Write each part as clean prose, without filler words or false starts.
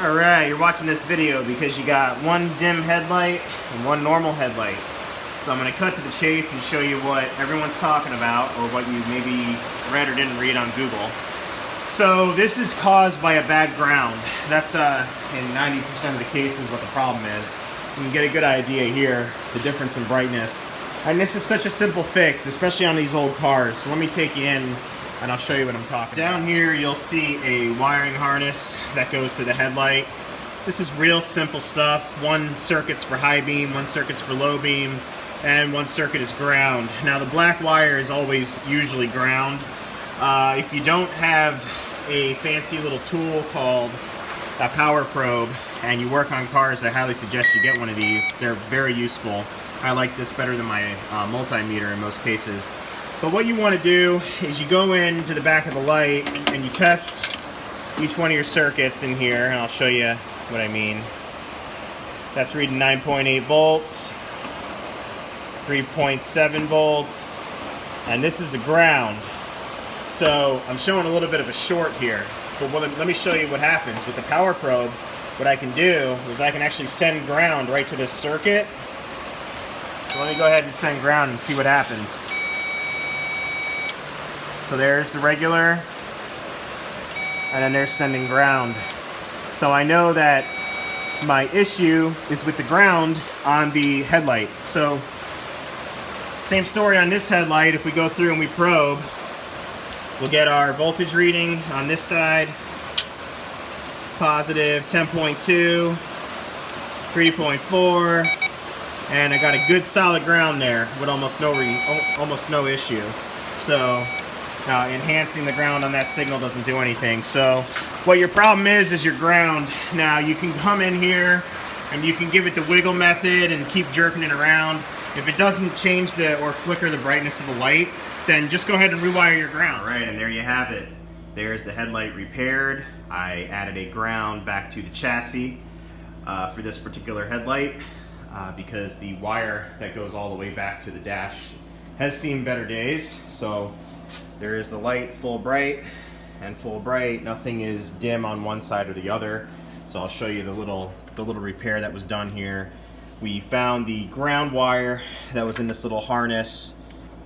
Alright, you're watching this video because you got one dim headlight and one normal headlight. So I'm going to cut to the chase and show you what everyone's talking about, or what you maybe read or didn't read on Google. So this is caused by a bad ground. That's in 90% of the cases what the problem is. You can get a good idea here, the difference in brightness. And this is such a simple fix, especially on these old cars. So let me take you in and I'll show you what I'm talking about. Down here you'll see a wiring harness that goes to the headlight. This is real simple stuff. One circuit's for high beam, one circuit's for low beam, and one circuit is ground. Now the black wire is always usually ground. If you don't have a fancy little tool called a power probe and you work on cars, I highly suggest you get one of these. They're very useful. I like this better than my multimeter in most cases. But what you want to do is you go into the back of the light and you test each one of your circuits in here, and I'll show you what I mean. That's reading 9.8 volts, 3.7 volts, and this is the ground. So I'm showing a little bit of a short here, but let me show you what happens. With the power probe, what I can do is I can actually send ground right to this circuit. So let me go ahead and send ground and see what happens. So there's the regular, and then there's sending ground. So I know that my issue is with the ground on the headlight. So same story on this headlight. If we go through and we probe, we'll get our voltage reading on this side, positive 10.2, 3.4, and I got a good solid ground there with almost no issue. So now enhancing the ground on that signal doesn't do anything. So what your problem is your ground. Now you can come in here and you can give it the wiggle method and keep jerking it around. If it doesn't change or flicker the brightness of the light, then just go ahead and rewire your ground. All right, and there you have it. There's the headlight repaired. I added a ground back to the chassis for this particular headlight because the wire that goes all the way back to the dash has seen better days. So there is the light full bright and full bright. Nothing is dim on one side or the other. So I'll show you the little repair that was done here. We found the ground wire that was in this little harness,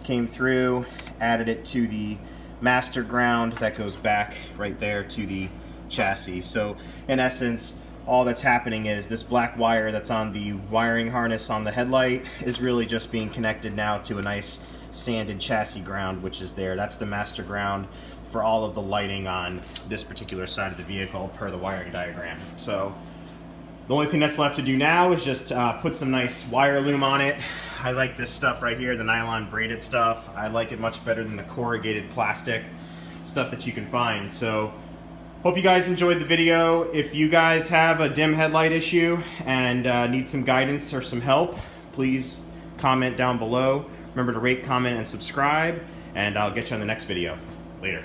came through, added it to the master ground that goes back right there to the chassis. So in essence, all that's happening is this black wire that's on the wiring harness on the headlight is really just being connected now to a nice sanded chassis ground, which is there. That's the master ground for all of the lighting on this particular side of the vehicle per the wiring diagram. So the only thing that's left to do now is just put some nice wire loom on it. I like this stuff right here, the nylon braided stuff. I like it much better than the corrugated plastic stuff that you can find. So hope you guys enjoyed the video. If you guys have a dim headlight issue and need some guidance or some help, please comment down below. Remember to rate, comment, and subscribe, and I'll get you on the next video. Later.